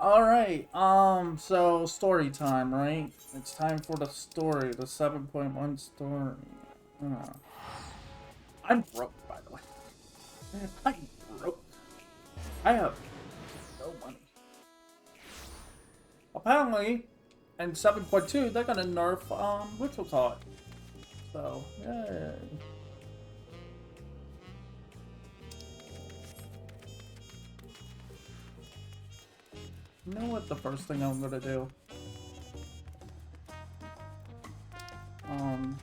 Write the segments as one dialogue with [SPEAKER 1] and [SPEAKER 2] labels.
[SPEAKER 1] Alright, so story time, right? It's time for the story, the 7.1 story. Uh, I'm broke, by the way. I'm broke. I have no money. Apparently, in 7.2, they're gonna nerf, ritual taught. So, yay. You know what the first thing I'm gonna do?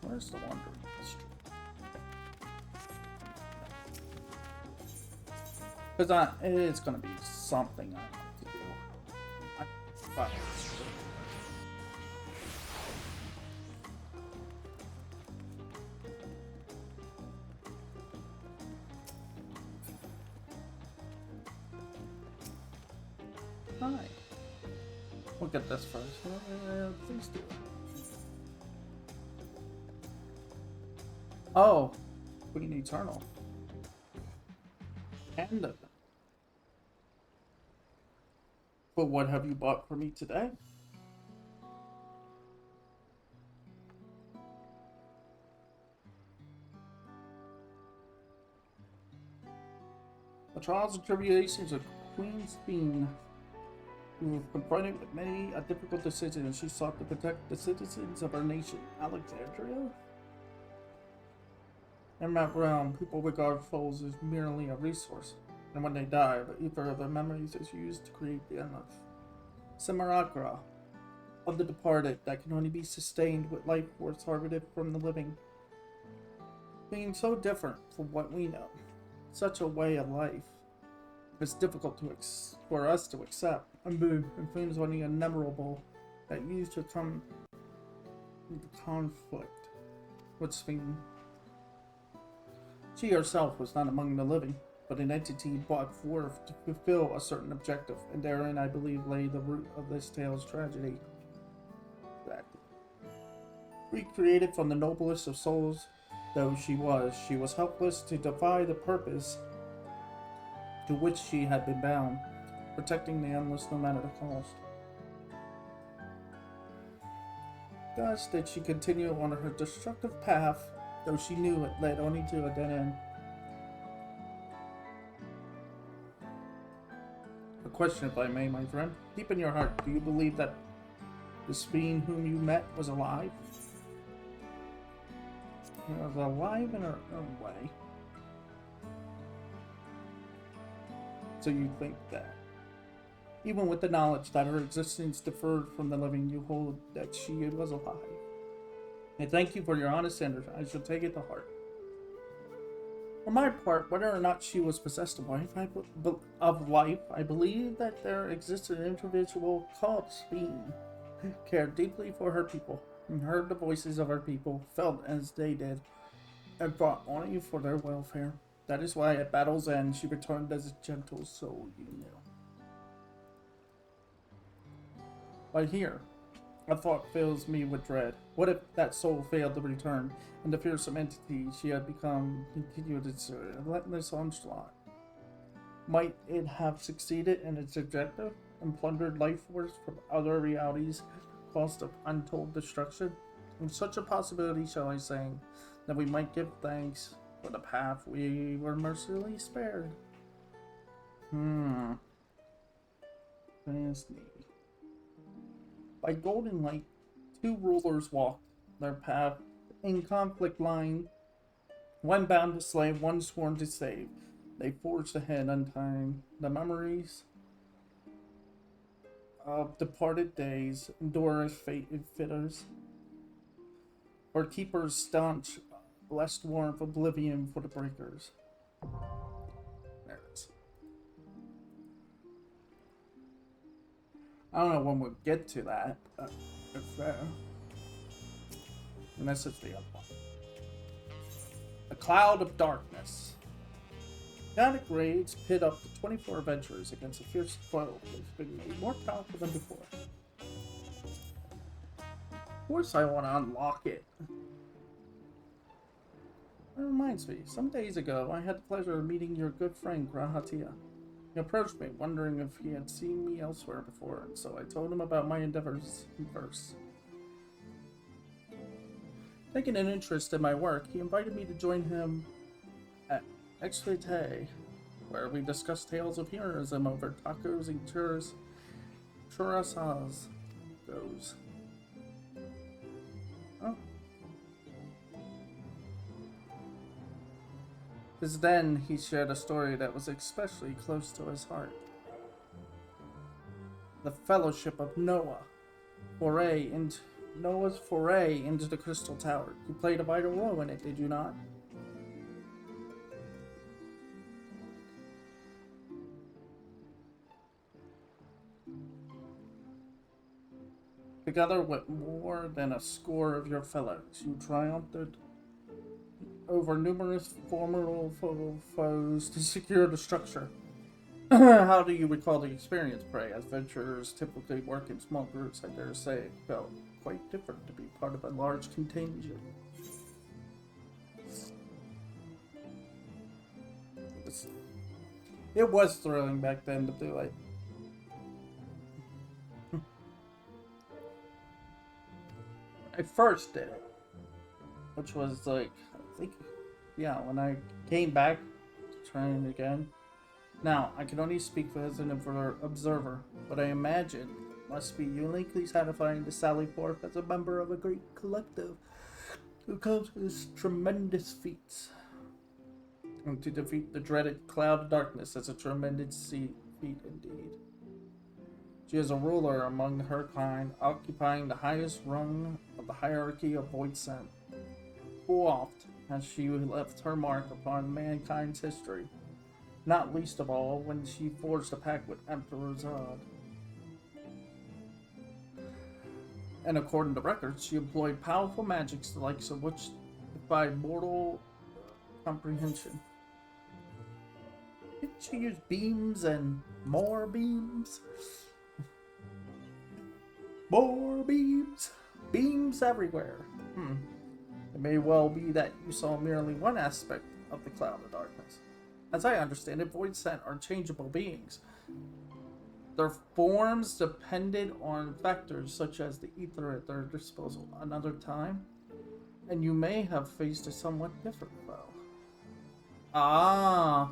[SPEAKER 1] Where's the wandering history? Because it's gonna be something I have to do. I, well, hi. We'll get this first. Please do. Oh, Queen Eternal. And but what have you bought for me today? The trials and tribulations of Queen Speen, who was confronted with many a difficult decision, and she sought to protect the citizens of her nation, Alexandria. In that realm, people regard foes as merely a resource, and when they die, the ether of their memories is used to create the endless simulacra of the departed that can only be sustained with life force harvested from the living. Being so different from what we know, such a way of life, is difficult for us to accept, and seems only inevitable that used to come into conflict with Sphinx. She herself was not among the living, but an entity brought forth to fulfill a certain objective, and therein I believe lay the root of this tale's tragedy. Recreated from the noblest of souls though she was helpless to defy the purpose to which she had been bound, protecting the endless no matter the cost. Thus did she continue on her destructive path, though she knew it led only to a dead end. A question, if I may, my friend. Deep in your heart, do you believe that the being whom you met was alive? She was alive in her own way. So you think that, even with the knowledge that her existence differed from the living, you hold that she was alive. And thank you for your honest answer. I shall take it to heart. For my part, whether or not she was possessed of life, I believe that there existed an individual called Speen who cared deeply for her people, and heard the voices of her people, felt as they did, and fought only for their welfare. That is why at battle's end she returned as a gentle soul you knew. But here, a thought fills me with dread. What if that soul failed to return, and the fearsome entity she had become continued its relentless onslaught? Might it have succeeded in its objective, and plundered life force from other realities, cost of untold destruction? In such a possibility, shall I say, that we might give thanks for the path we were mercifully spared. Fascinating. By golden light, two rulers walked their path in conflict line, one bound to slay, one sworn to save. They forged ahead, untying the memories of departed days, endure as fate fitters, or keepers staunch, blessed warmth, oblivion for the breakers. There it is. I don't know when we'll get to that, but it's there. And this is the other one. A cloud of darkness. Chaotic raids pit up to 24 adventurers against a fierce foe that's been more powerful than before. Of course I want to unlock it. That reminds me, some days ago I had the pleasure of meeting your good friend Grahatia. He approached me, wondering if he had seen me elsewhere before, and so I told him about my endeavors in verse. Taking an interest in my work, he invited me to join him at Exfete, where we discussed tales of heroism over tacos and churrasas goes. Oh. Because then he shared a story that was especially close to his heart. The Fellowship of Noah's foray into the Crystal Tower. You played a vital role in it, did you not? Together with more than a score of your fellows, you triumphed over numerous formidable foes to secure the structure. How do you recall the experience, pray? As adventurers typically work in small groups, I dare say it felt quite different to be part of a large contingent. It was thrilling back then to be like... I first did it, which was like, I think, yeah, when I came back to trying again. Now, I can only speak as an observer, but I imagine it must be uniquely satisfying to sally forth as a member of a great collective who comes with tremendous feats. And to defeat the dreaded cloud of darkness is a tremendous feat indeed. She is a ruler among her kind, occupying the highest rung of the hierarchy of void scent. Full oft has she left her mark upon mankind's history, not least of all when she forged a pact with Emperor Zod. And according to records, she employed powerful magics the likes of which defied mortal comprehension. Didn't she use beams and more beams? More beams! Beams everywhere. It may well be that you saw merely one aspect of the cloud of darkness. As I understand it, void scent are changeable beings. Their forms depended on factors such as the ether at their disposal another time, and you may have faced a somewhat different foe. Ah,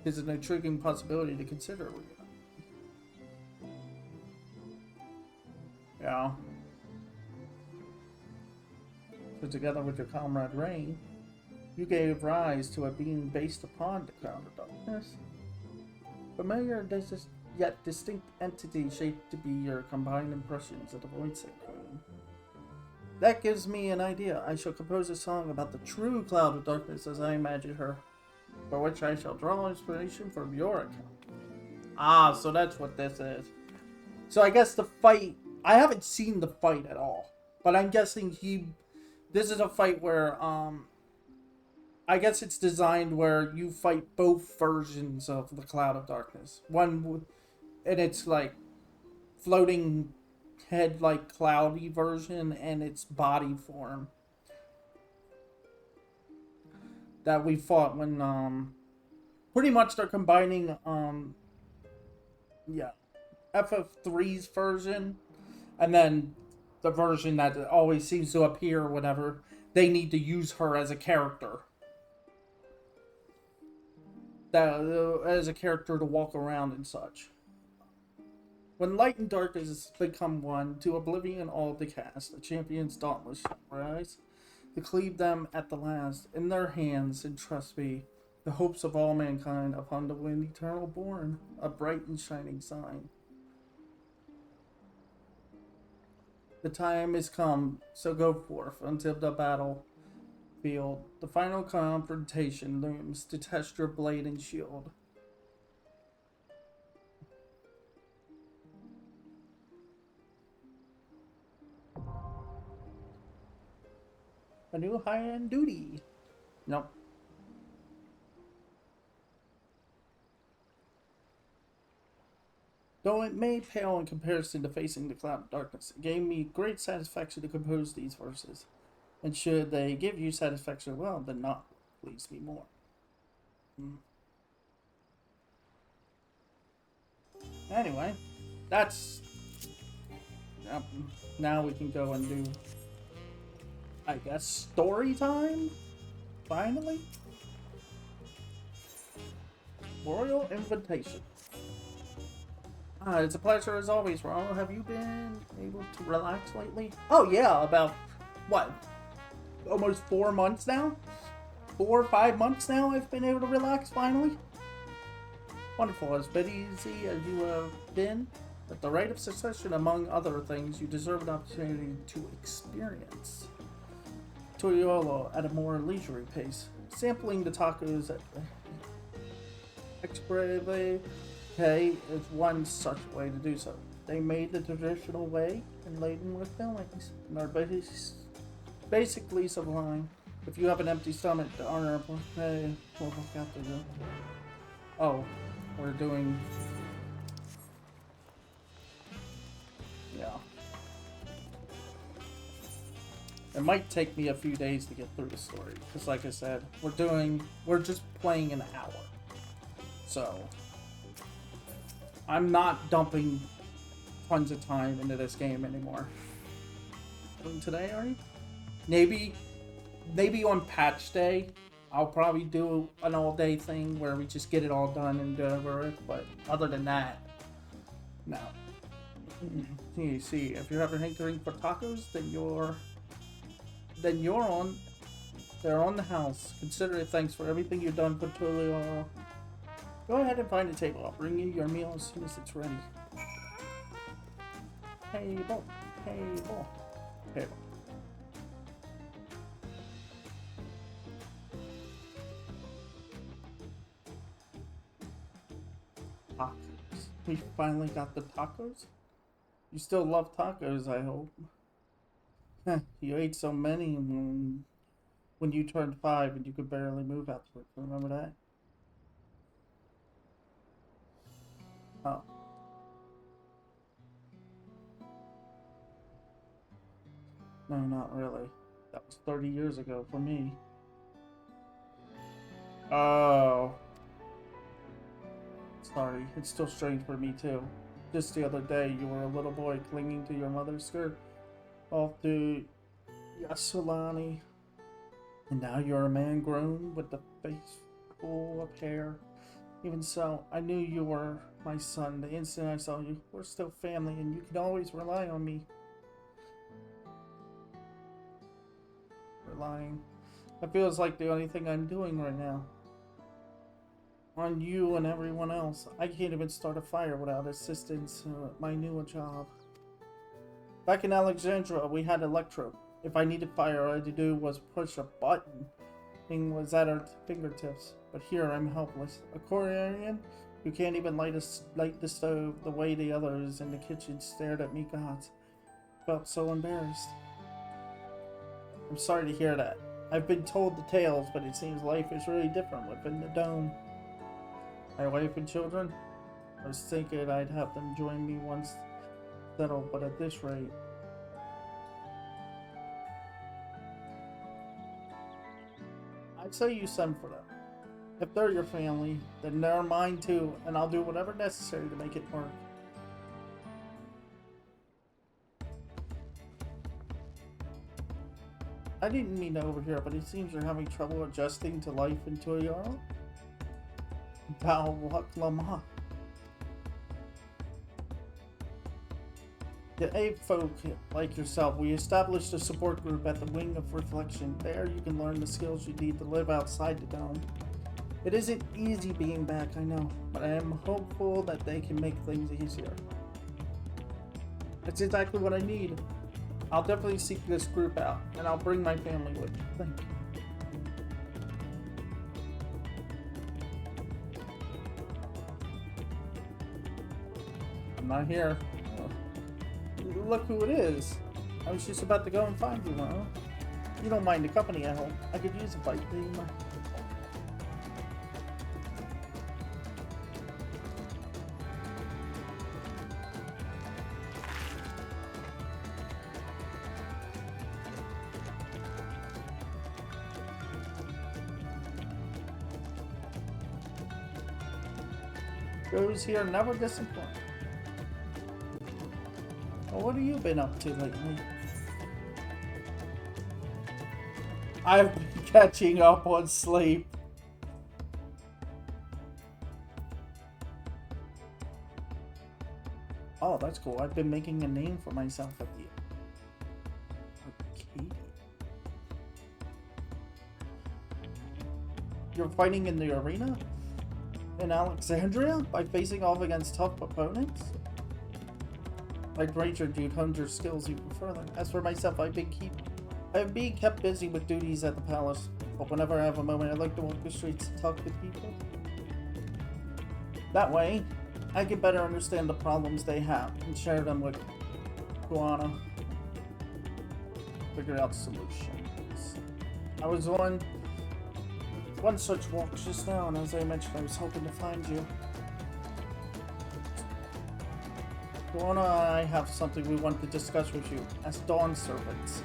[SPEAKER 1] is an intriguing possibility to consider. Yeah. So together with your comrade Rain, you gave rise to a being based upon the cloud of darkness. Familiar, yet distinct entity shaped to be your combined impressions of the Voidsec Queen. That gives me an idea. I shall compose a song about the true cloud of darkness as I imagine her, for which I shall draw inspiration from your account. Ah, so that's what this is. So I guess the fight... I haven't seen the fight at all, but I'm guessing this is a fight where, I guess it's designed where you fight both versions of the Cloud of Darkness. And it's like floating head, like cloudy version, and its body form that we fought when, pretty much they're combining, FF3's version, and then the version that always seems to appear whenever they need to use her as a character. As a character to walk around and such. When light and darkness become one, to oblivion all the cast, the champion's dauntless shall rise, to cleave them at the last, in their hands, and trust me, the hopes of all mankind upon the wind eternal born, a bright and shining sign. The time is come, so go forth until the battlefield. The final confrontation looms to test your blade and shield. A new high-end duty. Nope. Though it may pale in comparison to facing the cloud of darkness, it gave me great satisfaction to compose these verses. And should they give you satisfaction, well, then not please me more. Anyway, that's... Yep, now we can go and do, I guess, story time? Finally? Royal Invitation. It's a pleasure as always, Ron. Have you been able to relax lately? Oh yeah, about, what, almost 4 months now? 4 or 5 months now I've been able to relax finally. Wonderful, as busy as you have been. At the rate of succession, among other things, you deserve an opportunity to experience Toyolo at a more leisurely pace. Sampling the tacos at Expreve is one such way to do so. They made the traditional way and laden with fillings, and are basically sublime. If you have an empty stomach, the honorable will look after you. Oh, we're doing... Yeah. It might take me a few days to get through the story, because like I said, we're just playing an hour. So, I'm not dumping tons of time into this game anymore. Today, are you? Maybe on patch day, I'll probably do an all-day thing where we just get it all done and go over it, but other than that, no. You see, if you're ever hankering for tacos, they're on the house. Consider it thanks for everything you've done for Tulio. Go ahead and find a table. I'll bring you your meal as soon as it's ready. Table. Tacos. We finally got the tacos? You still love tacos, I hope. You ate so many when you turned 5 and you could barely move afterwards. Remember that? Oh. No, not really. That was 30 years ago for me. Oh. Sorry, it's still strange for me too. Just the other day, you were a little boy clinging to your mother's skirt off to Yasulani. And now you're a man grown with a face full of hair. Even so, I knew you were my son the instant I saw you. We're still family, and you can always rely on me. Relying. That feels like the only thing I'm doing right now. On you and everyone else. I can't even start a fire without assistance at my new job. Back in Alexandria, we had electro. If I needed fire, all I had to do was push a button. Thing was at our fingertips. But here, I'm helpless. A Korean who can't even light the stove the way the others in the kitchen stared at me. God, felt so embarrassed. I'm sorry to hear that. I've been told the tales, but it seems life is really different within the dome. My wife and children? I was thinking I'd have them join me once settled, but at this rate... I'd say you send for them. If they're your family, then they're mine too, and I'll do whatever necessary to make it work. I didn't mean to overhear, but it seems you're having trouble adjusting to life in Toyoro. Lama. The ape folk like yourself, we established a support group at the Wing of Reflection. There you can learn the skills you need to live outside the dome. It isn't easy being back, I know, but I am hopeful that they can make things easier. That's exactly what I need. I'll definitely seek this group out, and I'll bring my family with me. Thank you. I'm not here. Oh. Look who it is. I was just about to go and find you, huh? You don't mind the company, I hope. I could use a bite, do you mind? Those here never disappoint. Well, what have you been up to lately? I've been catching up on sleep. Oh, that's cool. I've been making a name for myself at the arcade. You're fighting in the arena? In Alexandria? By facing off against tough opponents? Like Ranger, dude, honed your skills even further. As for myself, I've been kept busy with duties at the palace. But whenever I have a moment, I like to walk the streets and talk with people. That way, I can better understand the problems they have and share them with Guana. Figure out solutions. I was on one such walk just now, and as I mentioned, I was hoping to find you. Guana and I have something we want to discuss with you as Dawn servants.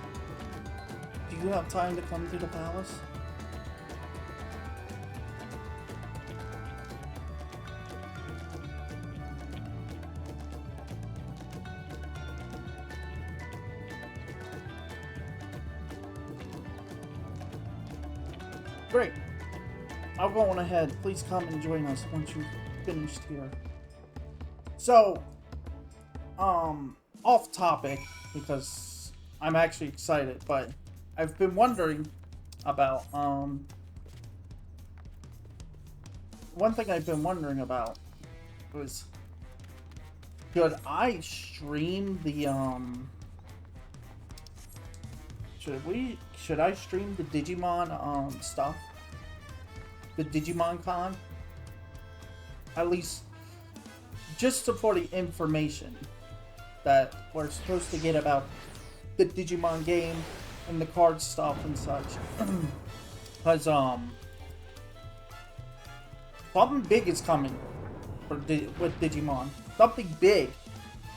[SPEAKER 1] Do you have time to come to the palace? Great. I'll go on ahead. Please come and join us once you've finished here. So, off topic, because I'm actually excited, but I've been wondering about, one thing I've been wondering about was, should I stream the, should I stream the Digimon, stuff? The Digimon Con? At least, just for the information that we're supposed to get about the Digimon game and the card stuff and such. Because, something big is coming with Digimon. Something big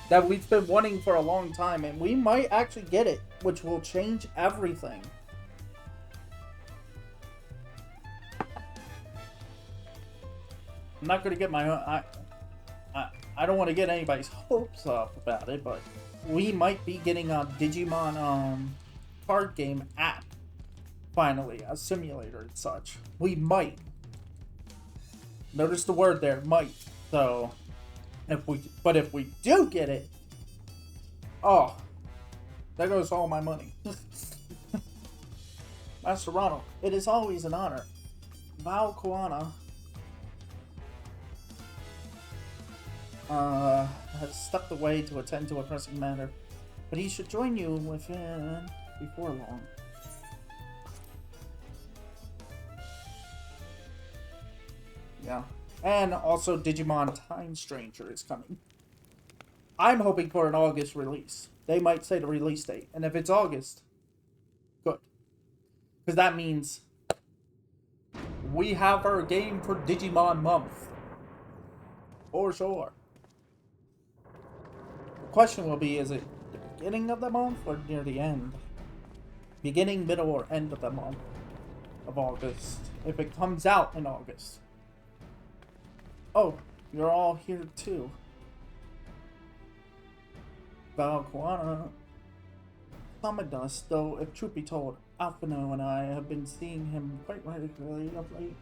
[SPEAKER 1] that we've been wanting for a long time, and we might actually get it, which will change everything. I'm not gonna get my I don't want to get anybody's hopes up about it, but we might be getting a Digimon card game app finally, a simulator and such. We might. Notice the word there, might. So, if we do get it, oh, there goes all my money. Master Ronald, it is always an honor. Val Kuana has stepped away to attend to a pressing matter, but he should join you before long. Yeah. And also Digimon Time Stranger is coming. I'm hoping for an August release. They might say the release date, and if it's August, good. Because that means we have our game for Digimon month. For sure. The question will be, is it the beginning of the month or near the end? Beginning, middle, or end of the month of August. If it comes out in August. Oh, you're all here too. Valquana summoned us, though if truth be told, Alphino and I have been seeing him quite regularly of late.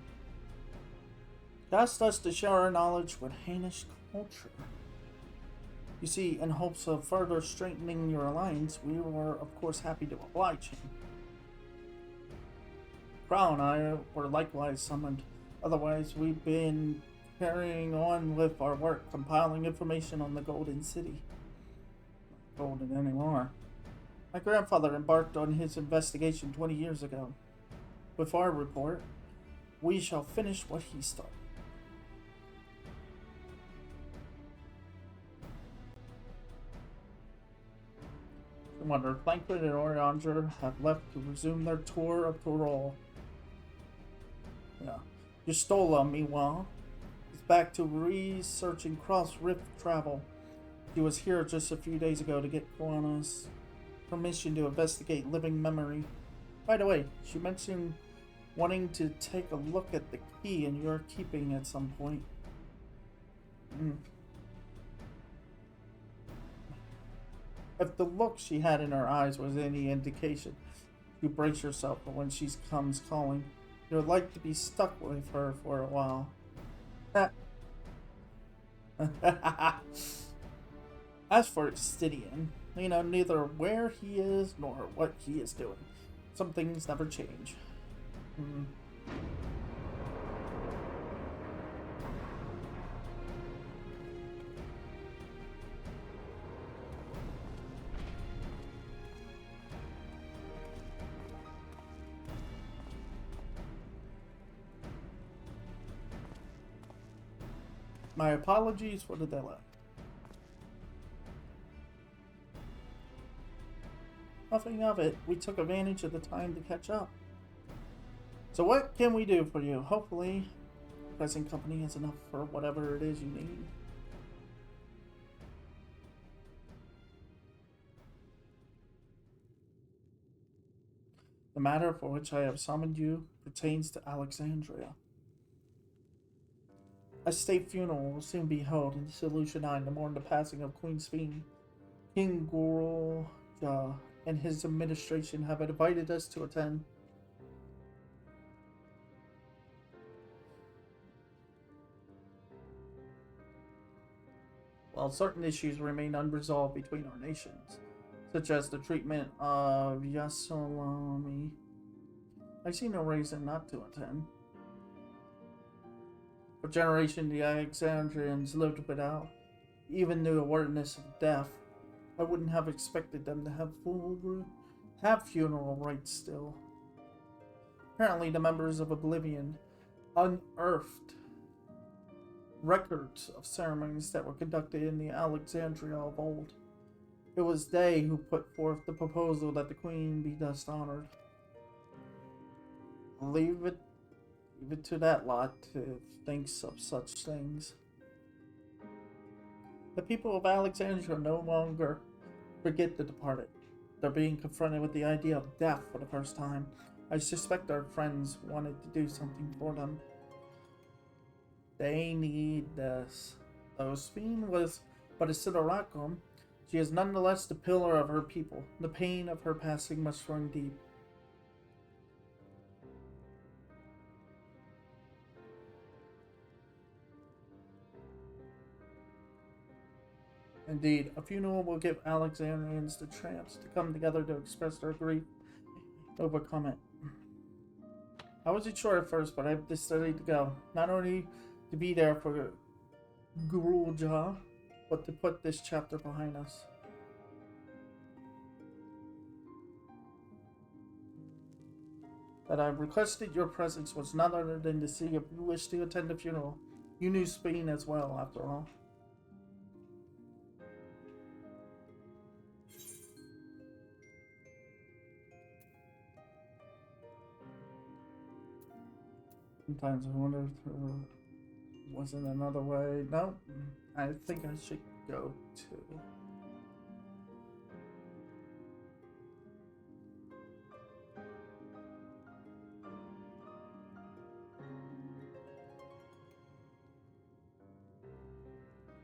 [SPEAKER 1] He asked us to share our knowledge with Hainish culture. You see, in hopes of further strengthening your alliance, we were of course happy to oblige him. Crow and I were likewise summoned, otherwise we've been carrying on with our work, compiling information on the Golden City. Not golden anymore. My grandfather embarked on his investigation 20 years ago. With our report, we shall finish what he started. Commander Plankton and Oriander have left to resume their tour of Torol. Yeah. Yustola, meanwhile, is back to researching cross-rift travel. He was here just a few days ago to get Koana's permission to investigate living memory. By the way, she mentioned wanting to take a look at the key in your keeping at some point. If the look she had in her eyes was any indication, you brace yourself for when she comes calling. You're like to be stuck with her for a while. As for Stidian, you know neither where he is nor what he is doing. Some things never change. Hmm. My apologies for the delay. Nothing of it. We took advantage of the time to catch up. So what can we do for you? Hopefully, the present company has enough for whatever it is you need. The matter for which I have summoned you pertains to Alexandria. A state funeral will soon be held in Solution 9 to mourn the passing of Queen Speen. King Gorolja and his administration have invited us to attend. While certain issues remain unresolved between our nations, such as the treatment of Yasolami, I see no reason not to attend. For generations, the Alexandrians lived without even the awareness of death. I wouldn't have expected them to have funeral rites still. Apparently, the members of Oblivion unearthed records of ceremonies that were conducted in the Alexandria of old. It was they who put forth the proposal that the Queen be thus honored. Leave it to that lot to think of such things. The people of Alexandria no longer forget the departed. They're being confronted with the idea of death for the first time. I suspect our friends wanted to do something for them. They need this. Though Speen was but a Sidoracum, she is nonetheless the pillar of her people. The pain of her passing must run deep. Indeed, a funeral will give Alexandrians the chance to come together to express their grief, overcome it. I wasn't sure at first, but I've decided to go. Not only to be there for Gurulja, but to put this chapter behind us. That I requested your presence was none other than to see if you wished to attend the funeral. You knew Spain as well, after all. Sometimes I wonder if there wasn't another way. No, I think I should go too.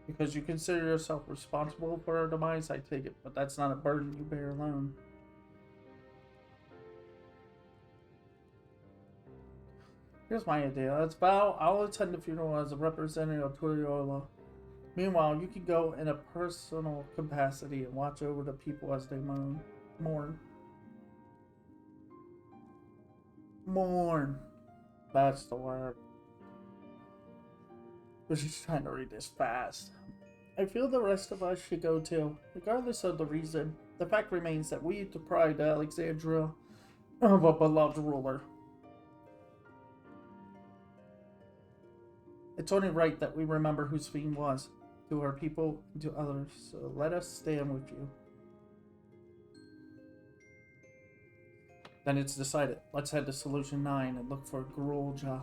[SPEAKER 1] Because you consider yourself responsible for her demise, I take it, but that's not a burden you bear alone. Here's my idea. Let's bow. I'll attend the funeral as a representative of Turiola. Meanwhile, you can go in a personal capacity and watch over the people as they mourn. Mourn. That's the word. I was just trying to read this fast. I feel the rest of us should go too, regardless of the reason. The fact remains that we deprived Alexandria of a beloved ruler. It's only right that we remember who Speen was, to our people and to others, so let us stand with you. Then it's decided. Let's head to Solution 9 and look for Gurulja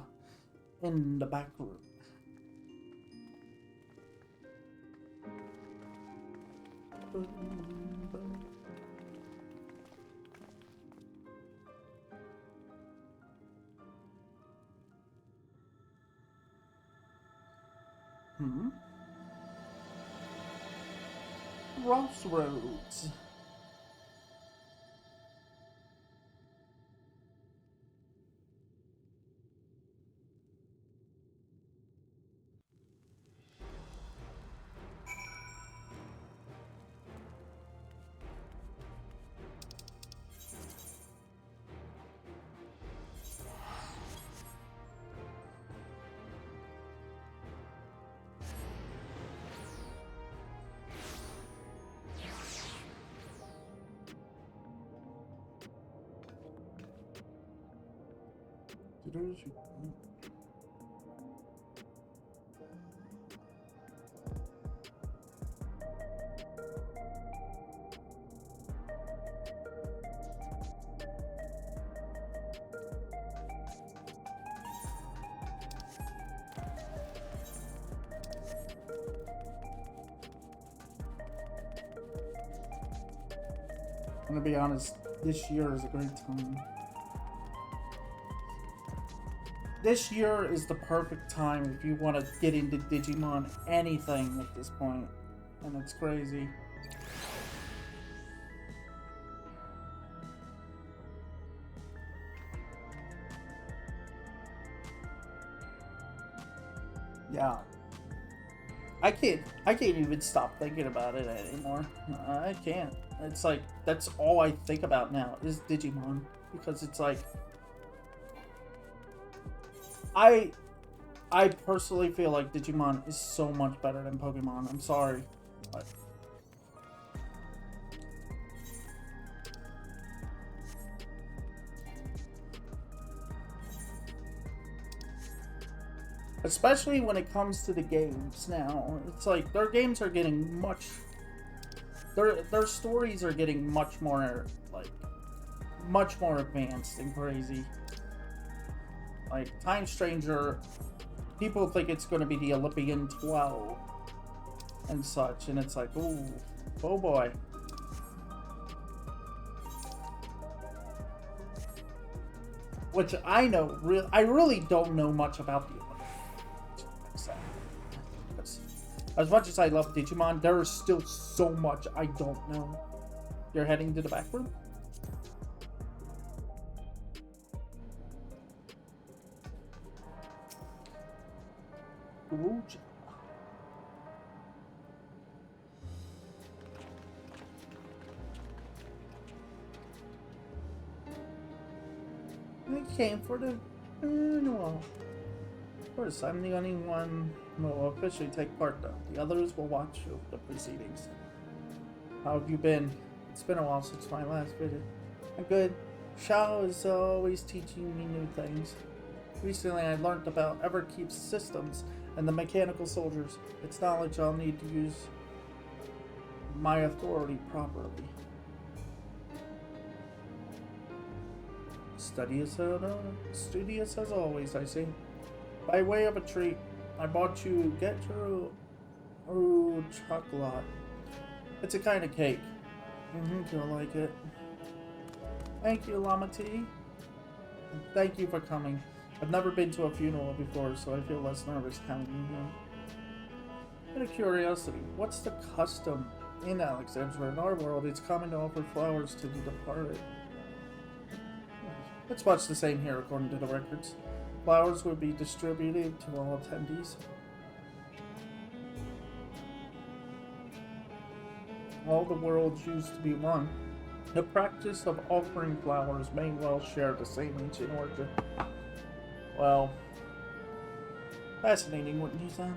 [SPEAKER 1] in the back room. Crossroads. I'm gonna be honest, this year is a great time. This year is the perfect time if you want to get into Digimon anything at this point. And it's crazy. Yeah. I can't even stop thinking about it anymore. I can't. It's like, that's all I think about now is Digimon. Because it's like, I personally feel like Digimon is so much better than Pokemon. I'm sorry. But especially when it comes to the games now. It's like their games are getting much their stories are getting much more advanced and crazy. Like Time Stranger, people think it's going to be the Olympian 12 and such, and it's like, ooh, oh boy. Which I really don't know much about the Olympians. As much as I love Digimon, there is still so much I don't know. You're heading to the back room? Ooh. I came for the funeral. Of course, I'm the only one who will officially take part, though. The others will watch the proceedings. How have you been? It's been a while since my last visit. I'm good. Shao is always teaching me new things. Recently, I learned about Everkeep's systems and the mechanical soldiers. It's knowledge I'll need to use my authority properly. Studious as always, I see. By way of a treat, I bought you Getru chocolate. It's a kind of cake. You'll like it. Thank you, Lamati. Thank you for coming. I've never been to a funeral before, so I feel less nervous having you here. Out of curiosity, what's the custom in Alexandria? In our world, it's common to offer flowers to the departed. It's much the same here, according to the records. Flowers would be distributed to all attendees. All the worlds used to be one. The practice of offering flowers may well share the same ancient origin. Well, fascinating, wouldn't you say?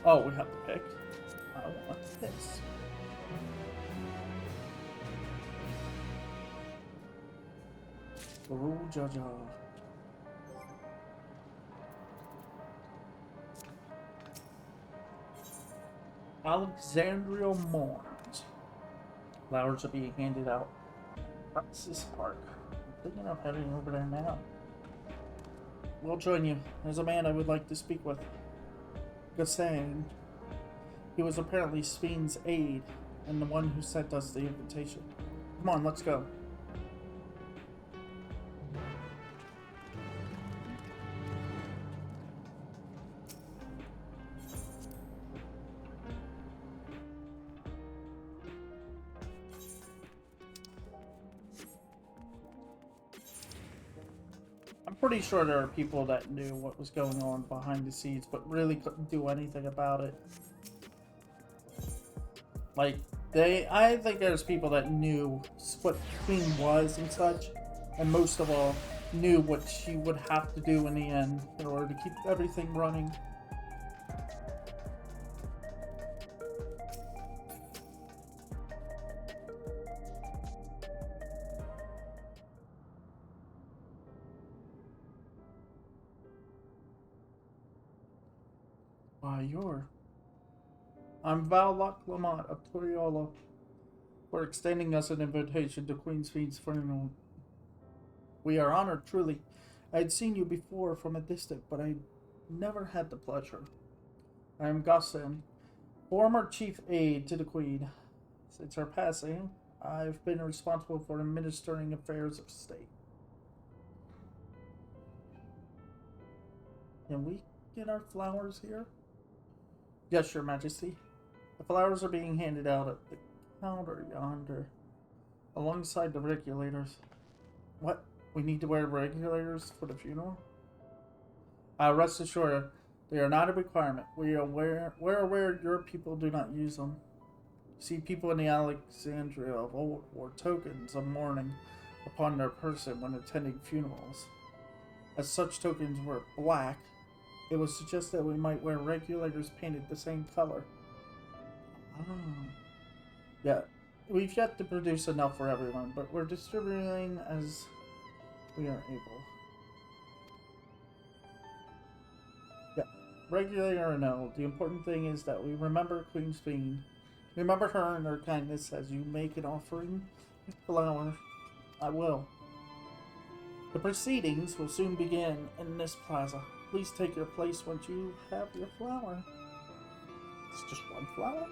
[SPEAKER 1] Oh, we have to pick. I want this. Guru Jaja. Alexandria Mourns. Flowers are being handed out. Francis Park. I'm thinking of heading over there now. We'll join you. There's a man I would like to speak with. Gassang. He was apparently Sven's aide, and the one who sent us the invitation. Come on, let's go. pretty sure there are people that knew what was going on behind the scenes, but really couldn't do anything about it. Like, I think there's people that knew what Queen was and such, and most of all, knew what she would have to do in the end in order to keep everything running. Why, I'm Val Lamont of Toriola for extending us an invitation to Queen's Fiend's funeral. We are honored, truly. I had seen you before from a distance, but I never had the pleasure. I am Gossan, former chief aide to the Queen. Since her passing, I've been responsible for administering affairs of state. Can we get our flowers here? Yes, Your Majesty. The flowers are being handed out at the counter yonder, alongside the regulators. What? We need to wear regulators for the funeral? Rest assured, they are not a requirement. We're aware your people do not use them. See, people in the Alexandria of old wore tokens of mourning upon their person when attending funerals. As such tokens were black, it was suggested that we might wear regulators painted the same color. Ah. Yeah, we've yet to produce enough for everyone, but we're distributing as we are able. Yeah, regulator or no, the important thing is that we remember Queen's Fiend. Remember her and her kindness as you make an offering with flower. I will. The proceedings will soon begin in this plaza. Please take your place once you have your flower. It's just one flower?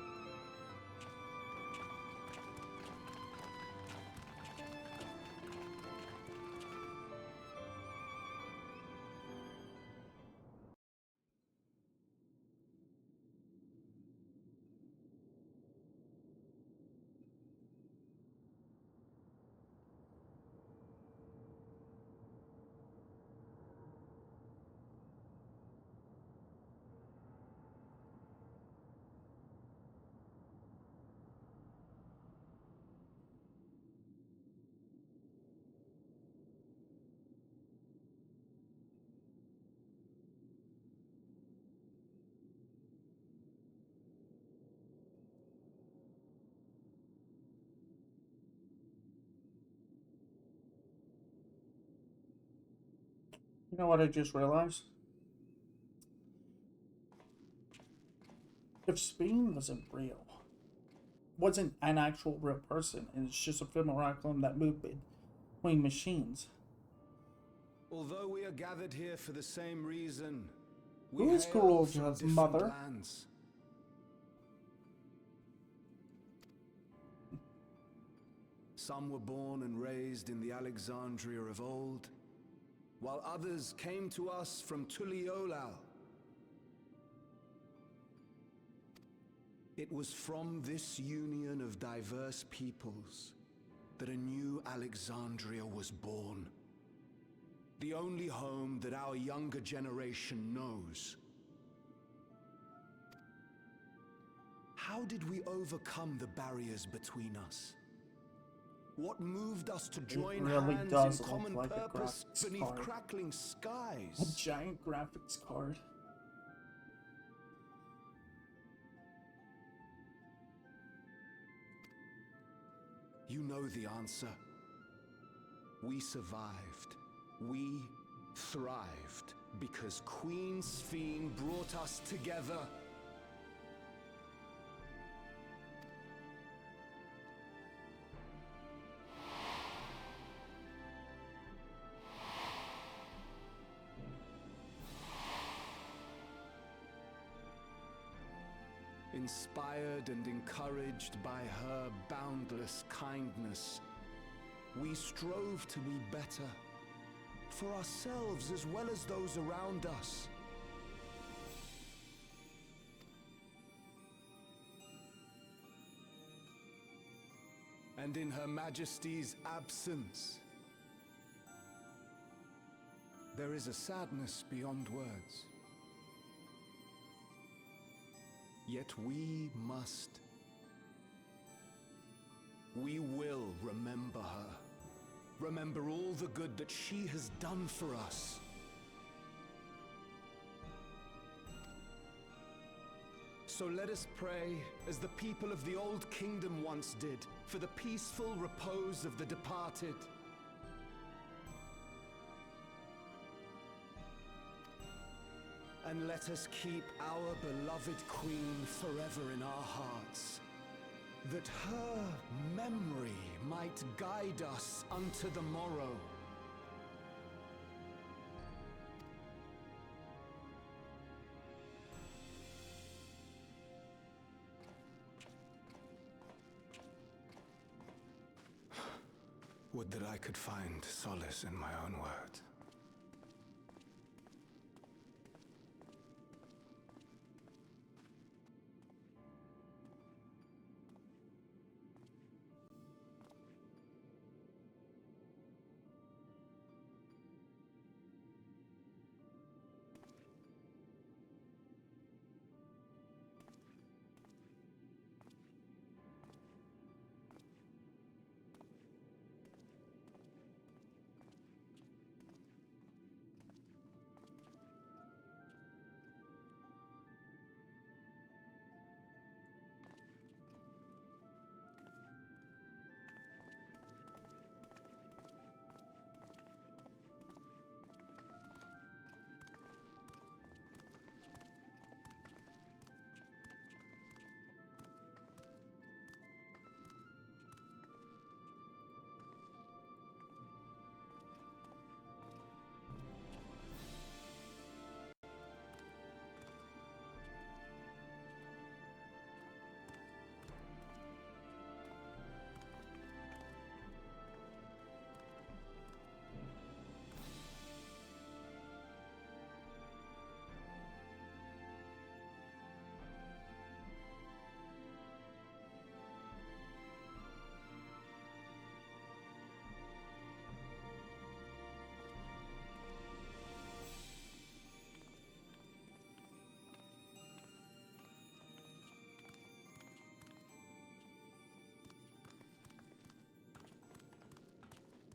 [SPEAKER 1] You know what I just realized? If Spain wasn't an actual real person, and it's just a simulacrum that moved between machines.
[SPEAKER 2] Although we are gathered here for the same reason, we
[SPEAKER 1] Who is
[SPEAKER 2] hail from
[SPEAKER 1] Kuroja's
[SPEAKER 2] different
[SPEAKER 1] mother?
[SPEAKER 2] lands. Some were born and raised in the Alexandria of old, while others came to us from Tuliolal. It was from this union of diverse peoples that a new Alexandria was born. The only home that our younger generation knows. How did we overcome the barriers between us? What moved us to join hands in common purpose beneath crackling skies?
[SPEAKER 1] A giant graphics card.
[SPEAKER 2] You know the answer. We survived. We thrived because Queen's Fiend brought us together. Inspired and encouraged by her boundless kindness, we strove to be better, for ourselves as well as those around us. And in Her Majesty's absence, There is a sadness beyond words. Yet we must. We will remember her. Remember all the good that she has done for us. So let us pray, as the people of the Old Kingdom once did, for the peaceful repose of the departed. And let us keep our beloved Queen forever in our hearts, that her memory might guide us unto the morrow. Would that I could find solace in my own words.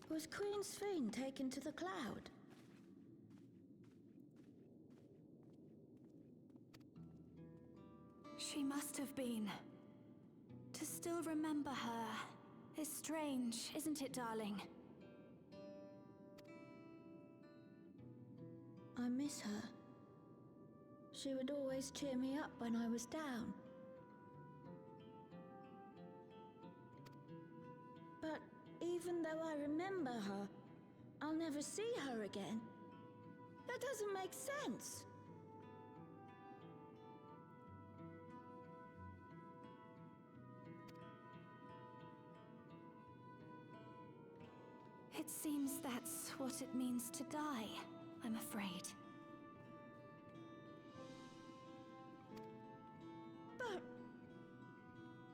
[SPEAKER 3] Was Queen Sphene taken to the cloud?
[SPEAKER 4] She must have been. To still remember her is strange, isn't it, darling?
[SPEAKER 3] I miss her. She would always cheer me up when I was down. But even though I remember her, I'll never see her again. That doesn't make sense.
[SPEAKER 4] It seems that's what it means to die, I'm afraid.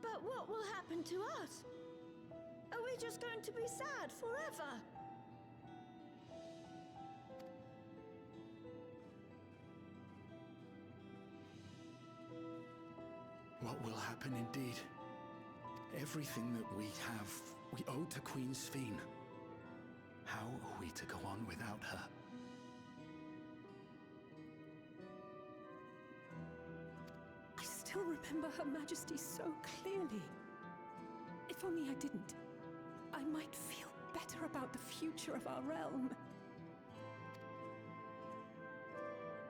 [SPEAKER 3] But what will happen to us? Are we just going to be sad forever?
[SPEAKER 2] What will happen indeed? Everything that we have, we owe to Queen Sphene. How are we to go on without her?
[SPEAKER 5] I still remember Her Majesty so clearly. If only I didn't, I might feel better about the future of our realm.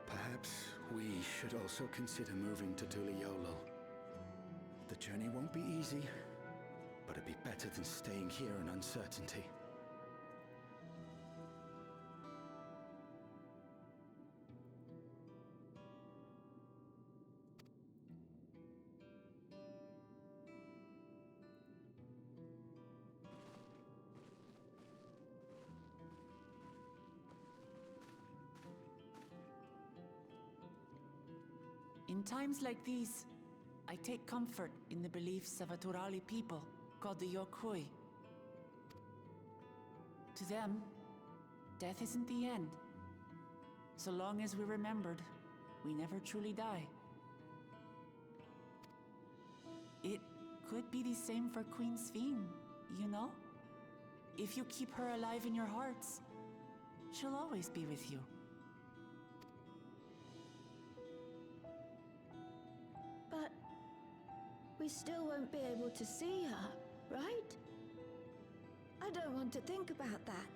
[SPEAKER 2] Perhaps we should also consider moving to Duliolo. The journey won't be easy, but it'd be better than staying here in uncertainty.
[SPEAKER 6] In times like these, I take comfort in the beliefs of a Turali people called the Yorkui. To them, death isn't the end, so long as we're remembered, we never truly die. It could be the same for Queen Sphene, you know? If you keep her alive in your hearts, she'll always be with you.
[SPEAKER 3] But we still won't be able to see her, right? I don't want to think about that.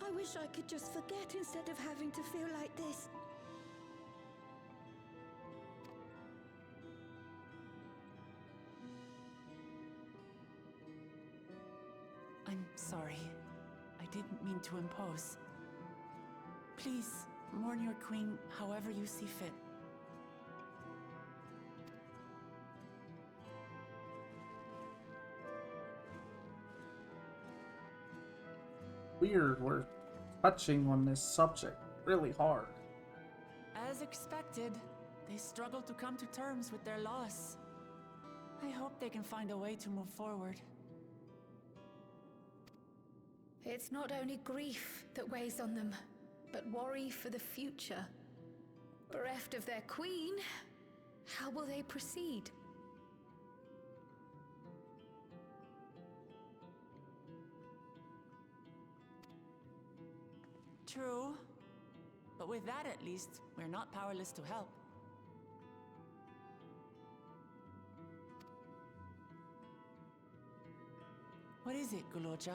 [SPEAKER 3] I wish I could just forget instead of having to feel like this.
[SPEAKER 6] I'm sorry. I didn't mean to impose. Please, mourn your queen however you see fit.
[SPEAKER 1] Weird, we're touching on this subject really hard.
[SPEAKER 6] As expected, they struggle to come to terms with their loss. I hope they can find a way to move forward.
[SPEAKER 5] It's not only grief that weighs on them, but worry for the future. Bereft of their queen, how will they proceed?
[SPEAKER 6] True. But with that at least, we're not powerless to help. What is it, Guloja?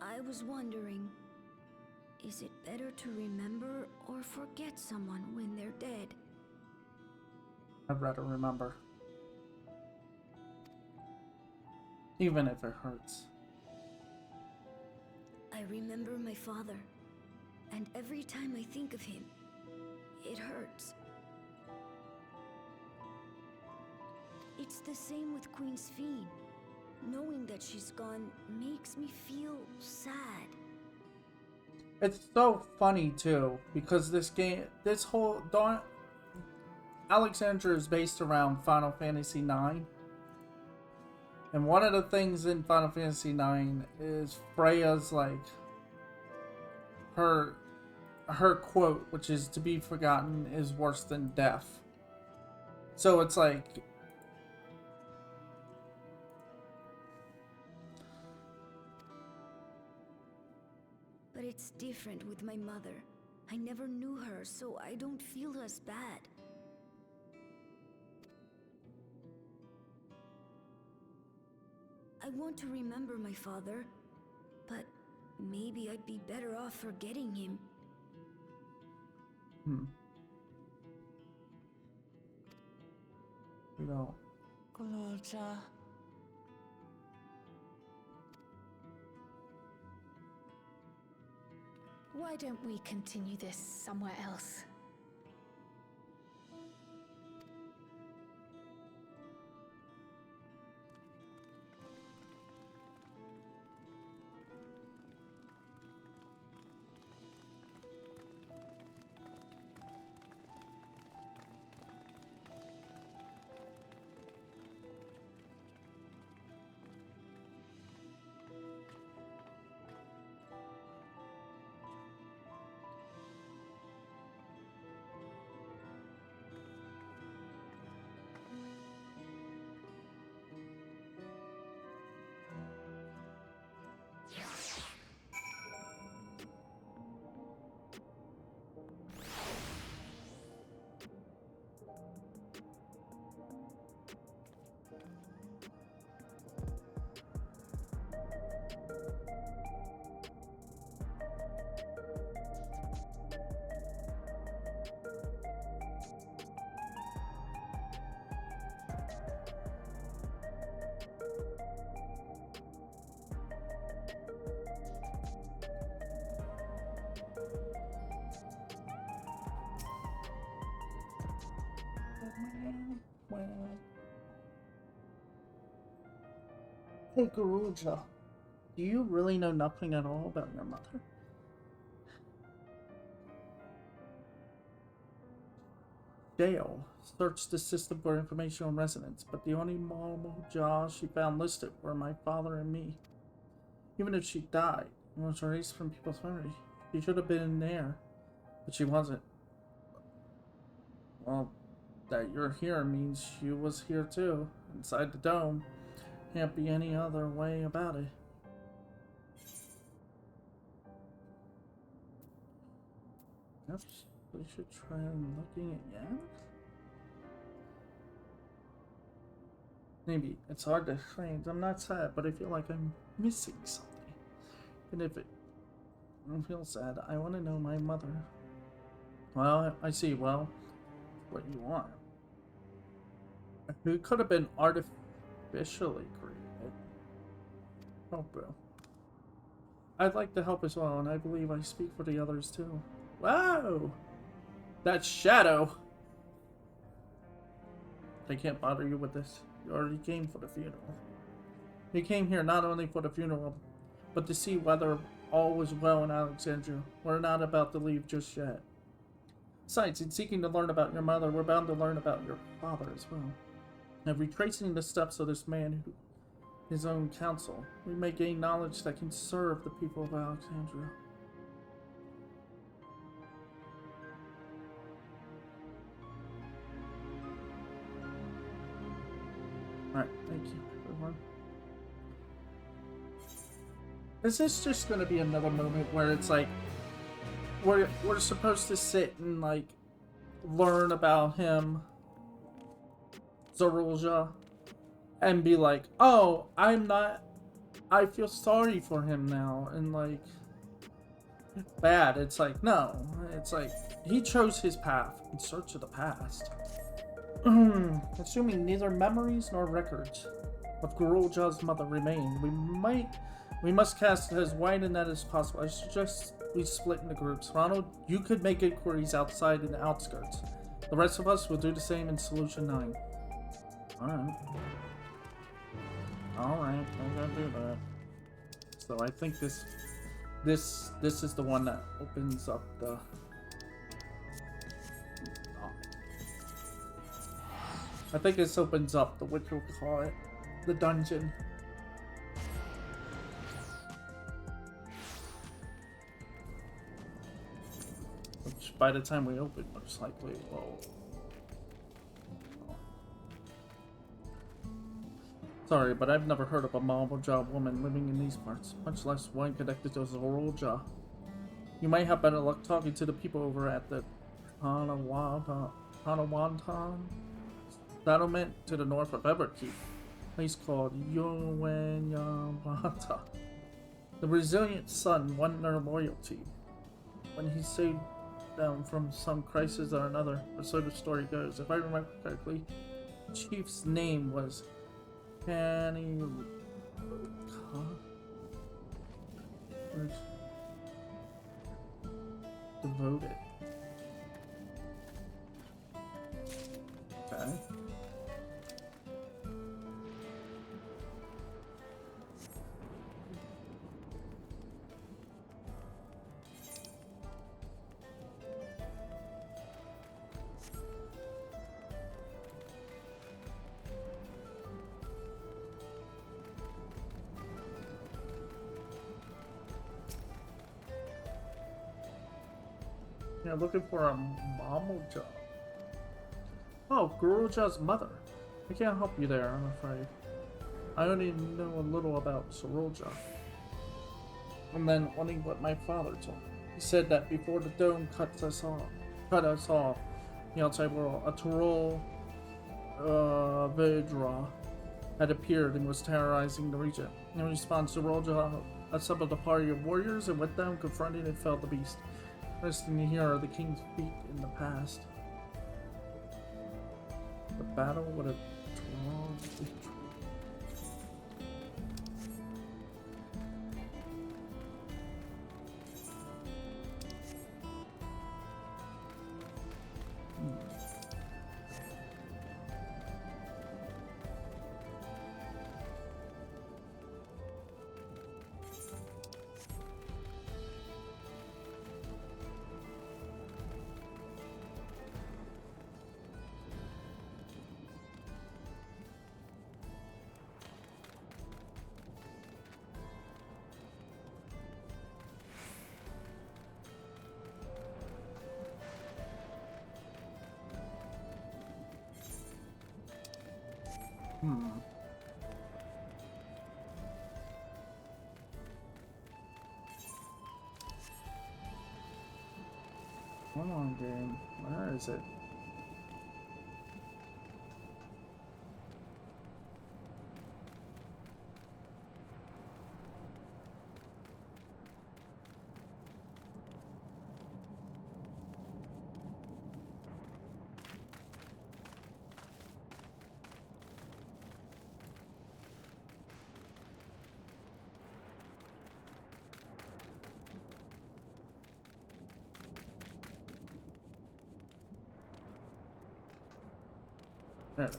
[SPEAKER 3] I was wondering, is it better to remember or forget someone when they're dead?
[SPEAKER 1] I'd rather remember. Even if it hurts.
[SPEAKER 3] I remember my father, and every time I think of him, it hurts. It's the same with Queen Sphene. Knowing that she's gone makes me feel sad.
[SPEAKER 1] It's so funny too, because this game, this whole Dawn Alexandria is based around Final Fantasy IX. And one of the things in Final Fantasy IX is Freya's like her quote, which is to be forgotten is worse than death. So it's like
[SPEAKER 3] But it's different with my mother. I never knew her, so I don't feel as bad. I want to remember my father, but maybe I'd be better off forgetting him.
[SPEAKER 1] You know.
[SPEAKER 6] Guloja.
[SPEAKER 5] Why don't we continue this somewhere else?
[SPEAKER 1] Hey Garuja, do you really know nothing at all about your mother? Jail. Searched the system for information on residents, but the only normal jobs she found listed were my father and me. Even if she died and was erased from people's memory, she should have been there, but she wasn't. Well, that you're here means she was here too, inside the dome. Can't be any other way about it. Perhaps we should try looking again? Maybe. It's hard to explain. I'm not sad, but I feel like I'm missing something. And if it feels sad, I want to know my mother. Well, I see. Well, what you want. It could have been artificially created. Oh, bro. I'd like to help as well, and I believe I speak for the others too. Wow! That shadow! I can't bother you with this. You already came for the funeral. You came here not only for the funeral, but to see whether all was well in Alexandria. We're not about to leave just yet. Besides, in seeking to learn about your mother, we're bound to learn about your father as well. And retracing the steps of this man who his own counsel, we may gain knowledge that can serve the people of Alexandria. Alright, thank you, everyone. Is this just gonna be another moment where it's like we're supposed to sit and like learn about him, Zorulja, and be like, oh, I feel sorry for him now, and like bad. It's like, no, it's like he chose his path in search of the past. Assuming neither memories nor records of Gorulja's mother remain, we must cast as wide a net as possible. I suggest we split into groups. Ronald, you could make inquiries outside in the outskirts. The rest of us will do the same in Solution 9. Alright, I'm gonna do that. So I think this is the one that opens up the... I think this opens up the, what you'll call it, the dungeon. Which by the time we open, most likely will... Sorry, but I've never heard of a Malvaja woman living in these parts, much less one connected to Zorulja. You might have better luck talking to the people over at the Panawantan settlement to the north of Everkeep, a place called Yowenyamata. The resilient son won their loyalty when he saved them from some crisis or another, or so the story goes. If I remember correctly, the chief's name was Penny Devoted. Okay. Yeah, looking for a Mamoja. Oh, Gorulja's mother. I can't help you there, I'm afraid. I only know a little about Zorulja. And then only what my father told me. He said that before the dome cut us off, the outside world, a Tyrol Vidra had appeared and was terrorizing the region. In response, Zorulja assembled a party of warriors and with them confronted and felled the beast. Resting here are the king's feet in the past. The battle would have drawn victory. Come on, game. Where is it? There it is.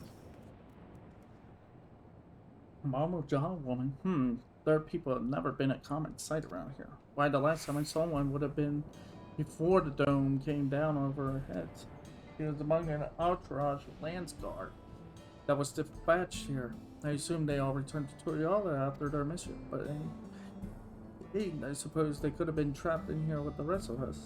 [SPEAKER 1] Mama John woman. There are people who have never been a common sight around here. Why, the last time I saw one would have been before the dome came down over our heads. He was among an entourage of Lance Guard that was dispatched here. I assume they all returned to Toriola after their mission, but I suppose they could have been trapped in here with the rest of us.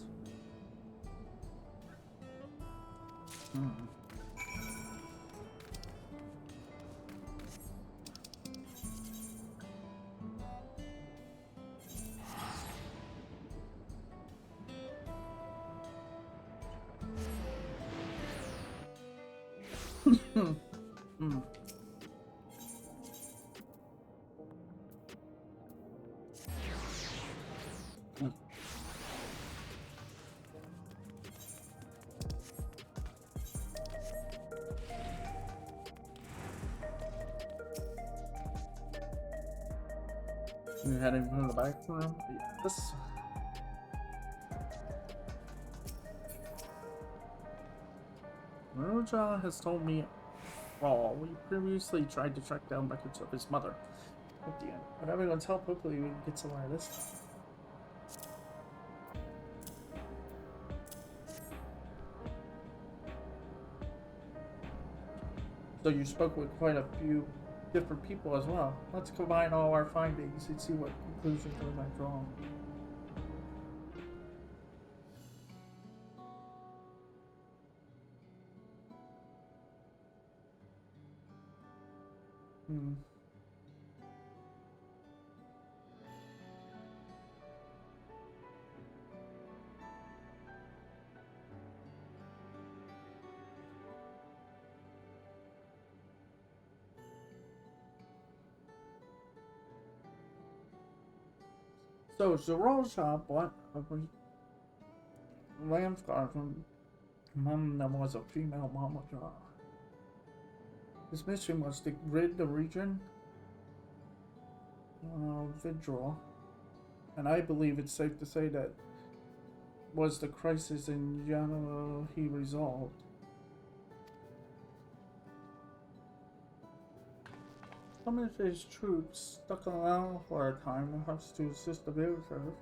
[SPEAKER 1] You heading from the back room? Yes. Roja has told me all. We previously tried to track down records of his mother at the end, but everyone's help, hopefully we can get somewhere this time. So you spoke with quite a few different people as well. Let's combine all our findings and see what conclusions we might draw. So Zeroja bought a lamb's guard from mom that was a female Mama Jaw. His mission was to rid the region of Vidral, and I believe it's safe to say that was the crisis in Yano he resolved. Some of his troops stuck around for a time, perhaps to assist the villagers.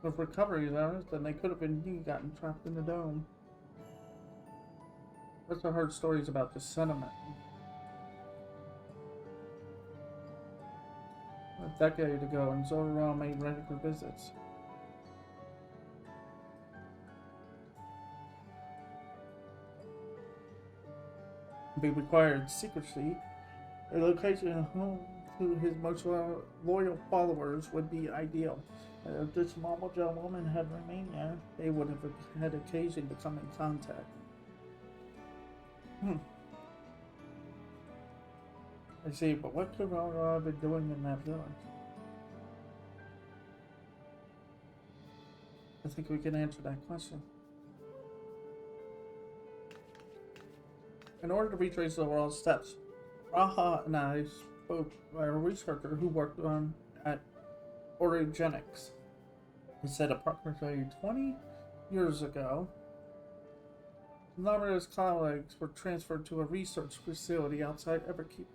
[SPEAKER 1] With recovery there, then they could have indeed gotten trapped in the dome. Also heard stories about the sentiment. A decade ago, and Zora made regular visits. Be required secrecy. A location home to his most loyal followers would be ideal. If this Mama Joe woman had remained there, they would have had occasion to come in contact. I see, but what could Rara have been doing in that village? I think we can answer that question. In order to retrace the world's steps, Raha and I spoke to a researcher who worked at Orogenics. He said approximately 20 years ago, a number of his colleagues were transferred to a research facility outside Everkeep,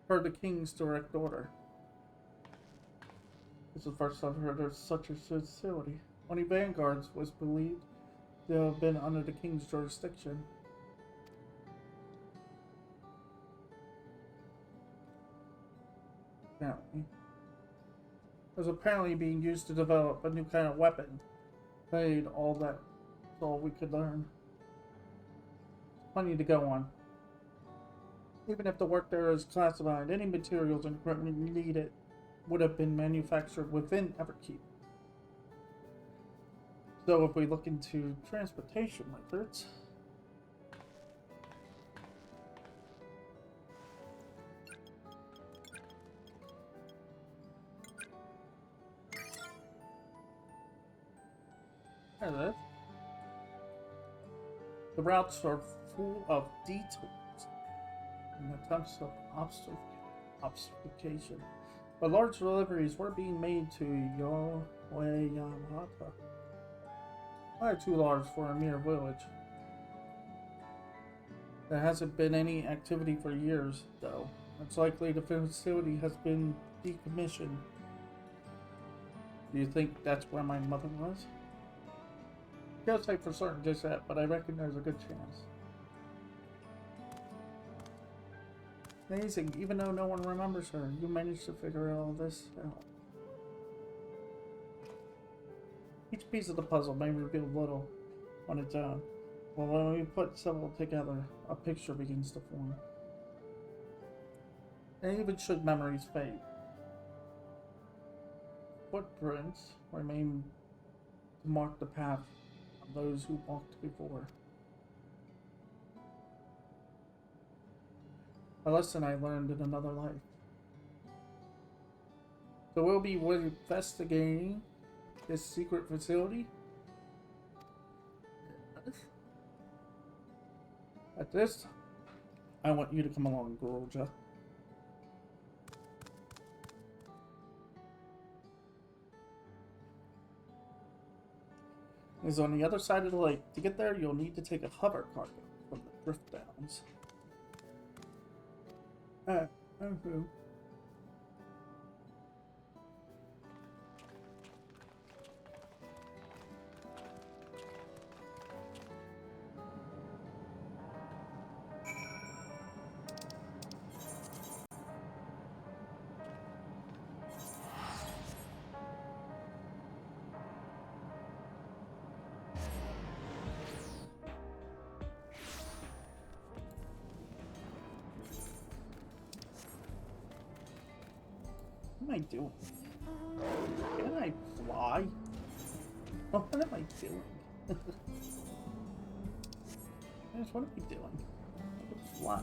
[SPEAKER 1] per the King's direct order. This is the first I've heard of such a facility. Only vanguards was believed to have been under the King's jurisdiction. Apparently. It was apparently being used to develop a new kind of weapon. Made all that. That's all we could learn. Plenty to go on. Even if the work there is classified, any materials and equipment needed would have been manufactured within Everkeep. So if we look into transportation records, there it is. The routes are full of detours and attempts of obfuscation, but large deliveries were being made to Yamata. Why too large for a mere village? There hasn't been any activity for years, though. It's likely the facility has been decommissioned. Do you think that's where my mother was? Can't say for certain just yet, but I reckon there's a good chance. Amazing, even though no one remembers her, you managed to figure all this out. Each piece of the puzzle may reveal little on its own, but when we put several together, a picture begins to form. And even should memories fade, footprints remain to mark the path of those who walked before. A lesson I learned in another life. So we'll be investigating this secret facility. At this, I want you to come along, Gorja. It's on the other side of the lake. To get there, you'll need to take a hover cargo from the drift downs. Okay. What am I doing? Can I fly? Oh, what am I doing? Yes, what am I doing? I can fly.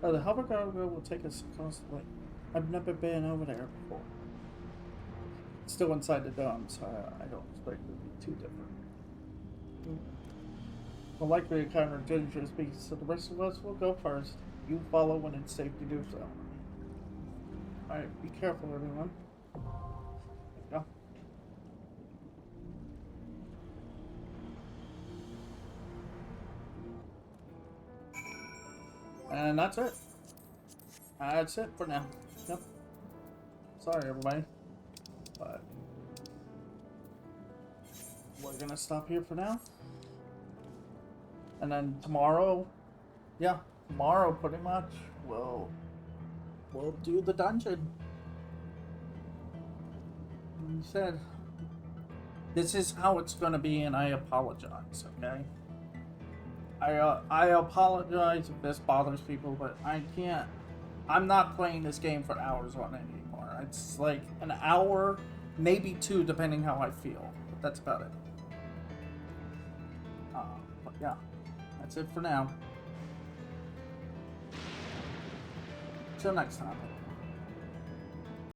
[SPEAKER 1] Oh, the hover cargo will take us across the lake. I've never been over there before. It's still inside the dome, so I don't expect it to be too different. We'll likely encounter dangerous beasts, so the rest of us will go first. You follow when it's safe to do so. Alright, be careful, everyone. There you go. And that's it. That's it for now. Yep. Sorry, everybody. But we're gonna stop here for now. And then tomorrow, yeah, tomorrow pretty much we'll do the dungeon. Like I said, this is how it's gonna be, and I apologize, okay? I apologize if this bothers people, but I can't. I'm not playing this game for hours on it anymore. It's like an hour, maybe two, depending how I feel. But that's about it. But yeah, that's it for now. Till next time.